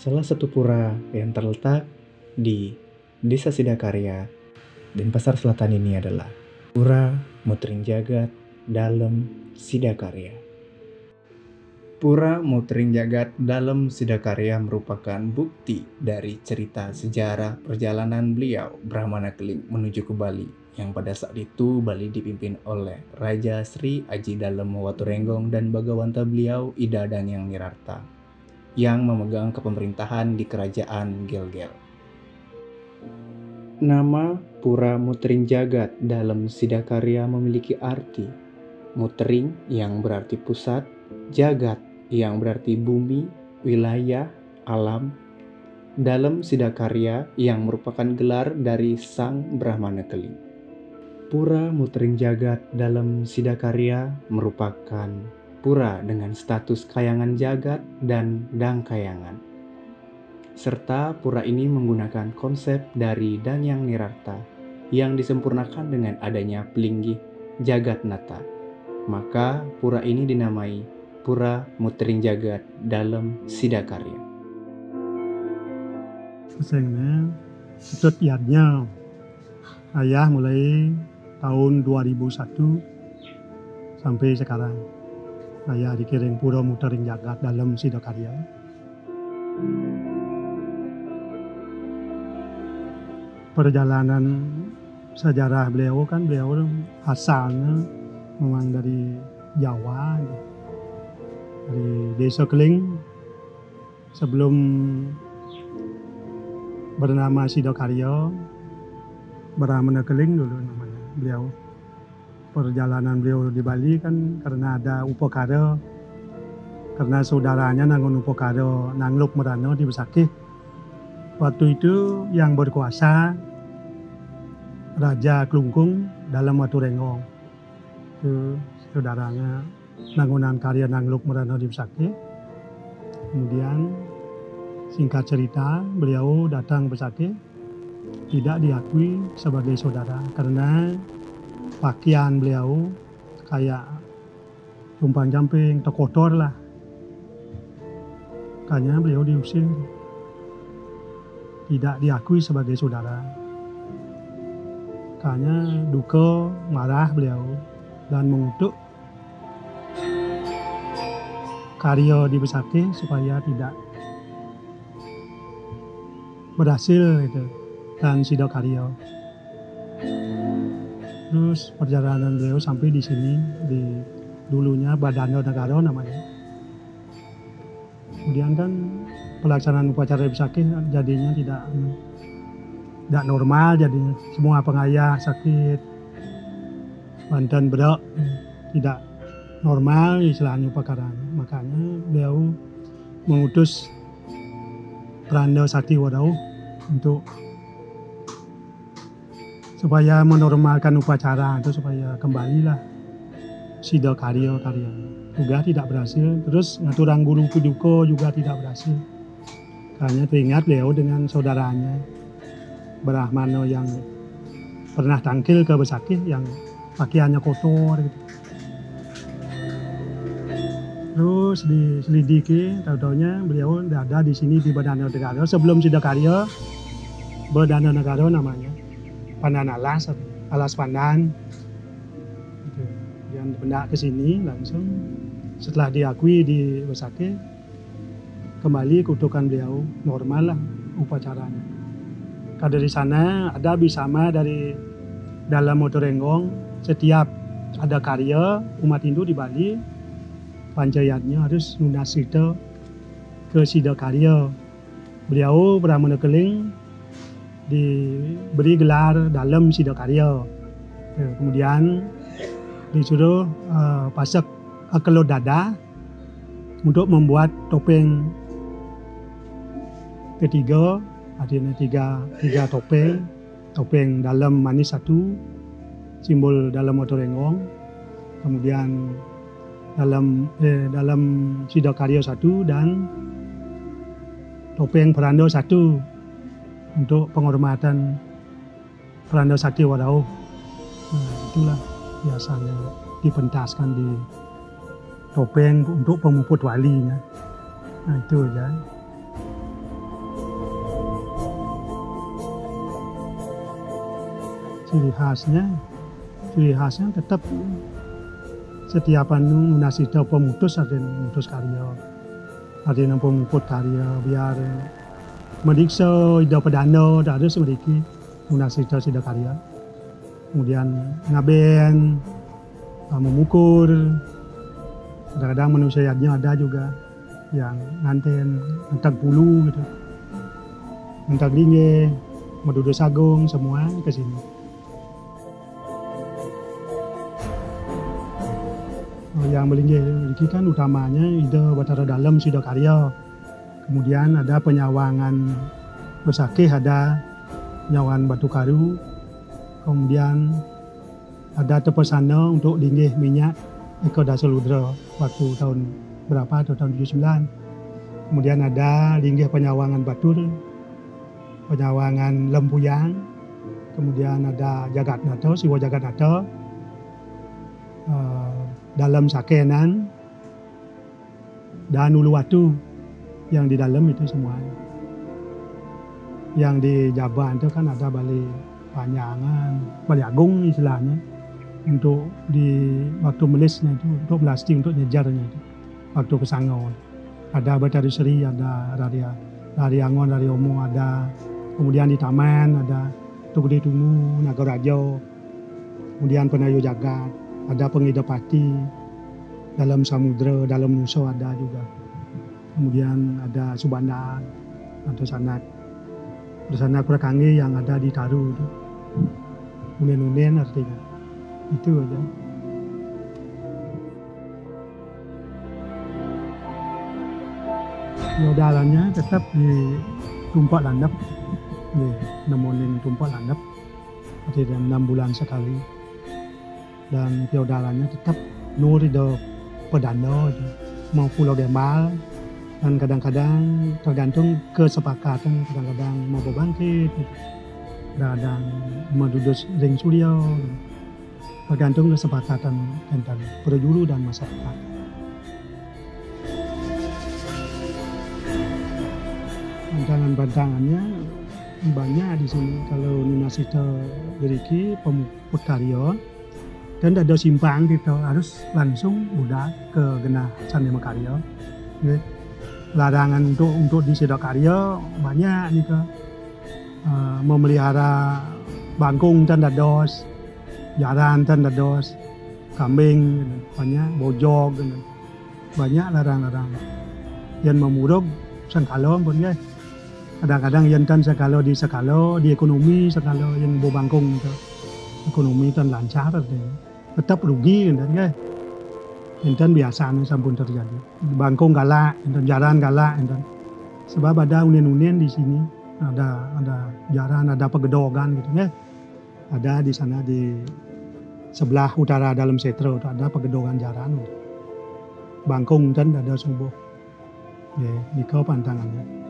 Salah satu pura yang terletak di Desa Sidakarya, Denpasar Selatan ini adalah Pura Mutering Jagat Dalem Sidakarya. Pura Mutering Jagat Dalem Sidakarya merupakan bukti dari cerita sejarah perjalanan beliau Brahmana Keling menuju ke Bali, yang pada saat itu Bali dipimpin oleh Raja Sri Aji Dalem Waturenggong dan bagawanta beliau Ida Danyang Nirarta yang memegang kepemerintahan di kerajaan Gelgel. Nama Pura Mutering Jagat Dalem Sidakarya memiliki arti Mutering yang berarti pusat, Jagat yang berarti bumi, wilayah, alam, Dalem Sidakarya yang merupakan gelar dari Sang Brahmana Keling. Pura Mutering Jagat Dalem Sidakarya merupakan pura dengan status kayangan jagat dan dangkayangan. Serta pura ini menggunakan konsep dari Danyang Nirarta yang disempurnakan dengan adanya pelinggih Jagatnata. Maka pura ini dinamai Pura Mutering Jagat Dalem Sidakarya. Sesungguhnya setiapnya ayah mulai tahun 2001 sampai sekarang ayah dikirim Pura Mutering Jagat Dalem Sidakarya. Perjalanan sejarah beliau asalnya memang dari Jawa, dari Desa Keling sebelum bernama Sidakarya, Brahmana Keling dulu namanya beliau. Perjalanan beliau di Bali kan karena ada upakara, karena saudaranya Nangon Upakara Nangluk merana di Besakih. Waktu itu yang berkuasa Raja Klungkung Dalem Waturenggong. Itu saudaranya Nangonan Karya Nangluk merana di Besakih. Kemudian singkat cerita beliau datang Besakih, tidak diakui sebagai saudara karena pakaian beliau kayak tumpang jamping, terkotor lah. Makanya beliau diusir, tidak diakui sebagai saudara. Makanya duka, marah beliau dan mengutuk Karya di Besakih supaya tidak berhasil itu, dan Sidakarya. Terus perjalanan beliau sampai di sini, di dulunya Badana Negara namanya. Kemudian kan pelaksanaan upacara di Besakih jadinya tidak normal, jadinya semua pengayah sakit, banten berak, tidak normal istilahnya upacaranya. Makanya beliau mengutus Pranda Sakti Wadau untuk supaya menormalkan upacara itu, supaya kembalilah Sidakarya karya. Juga tidak berhasil. Terus ngaturang guru Puduko juga tidak berhasil. Karena teringat beliau dengan saudaranya Brahmana yang pernah tangkil ke Besakih yang pakaiannya kotor gitu. Terus diselidiki, tahu-taunya beliau ada di sini di Badana Negara sebelum Sidakarya. Badana Negara namanya. Pandan alas pandan. Yang benda ke sini langsung setelah diakui di Besakih, kembali kutukan beliau normal lah upacaranya. Dari sana ada bisama dari Dalem Waturenggong, setiap ada karya umat Hindu di Bali, panjayatnya harus nunasita ke Sidakarya. Beliau Brahmana Keling diberi gelar Dalem Sidakarya. Kemudian disuruh pasak kelot dada untuk membuat topeng ketiga, artinya tiga topeng Dalem manis satu, simbol Dalem Waturenggong, kemudian dalam Sidakarya satu, dan topeng Pranda satu untuk penghormatan Pranda Sakti Wadau. Nah, itulah biasanya dipentaskan di topeng untuk pemuput walinya. Nah, itu aja. ciri khasnya tetap setiap anu Nunasida pemutus ada memutus karya, ada yang pemuput karya biar mediksa ida pedana tak ada semediki Nunasida sida karya. Kemudian ngaben memukul, kadang-kadang manusianya ada juga yang nganten entak bulu gitu, entak linge, medudo sagung, semua ke sini. Yang melinggih kan utamanya ide Batara Dalam Sida Karya. Kemudian ada penyawangan Besakeh, ada penyawangan Batu Karu. Kemudian ada tepesana untuk linggih minyak Eko Dasaludra waktu tahun berapa, atau tahun 79. Kemudian ada linggih penyawangan Batur, penyawangan Lempuyang. Kemudian ada Jagat Nata, Siwa Jagat Nata. Dalam sakenan dan Uluwatu yang di dalam itu semua. Yang di Jaban itu kan ada Balai Panjangan, Balai Agung istilahnya, untuk di waktu melisnya itu, untuk melasti, untuk nyejarnya itu, waktu ke Sangau. Ada Batari Seri, ada Rari Angon, Rari Omo, ada kemudian di Taman ada Tugede Tungu, Nagarajo, kemudian Penayu Jagat, ada Pengidapati, dalam Samudra, dalam Nusa ada juga. Kemudian ada Subanda, atau Sanak Prakange yang ada di Taru itu. Unen-unen artinya. Itu aja. Feodalannya tetap di Tumpak Landap. Nemonin Tumpak Landap. Artinya 6 bulan sekali. Dan feodalannya tetap nur di pedana mau Pulau Gembal, dan kadang-kadang tergantung kesepakatan, kadang-kadang mau berbangkit, kadang mendudus ring surya, tergantung kesepakatan tentang perjuru dan masyarakat. Bantangan-bantangannya banyak di sini. Kalau Nunasida Geriki pemuput karya, dan ada simpang gitu, harus langsung udah ke Genah Candi Mekarya. Larangan untuk di Sida Karya banyak gitu. Memelihara bangkung dan dados, jaran dan dados, kambing gitu. Banyak bojog gitu. Banyak larang-larang. Yang memuruk sengkalo pun guys. Kadang-kadang yang tan sekalo di ekonomi sekalo yang bo bangkung gitu. Ekonomi tan lancar gitu. Tetap rugi kan guys. Enten biasanya sampun terjadi. Bangkong galak, enten jaran galak, enten. Sebab ada unen-unen di sini, ada jaran, ada pegedogan gitu ya. Ada di sana di sebelah utara dalam Setro ada pegedogan jaran. Bangkong enten ada subuh. Ya, di kau pantangannya.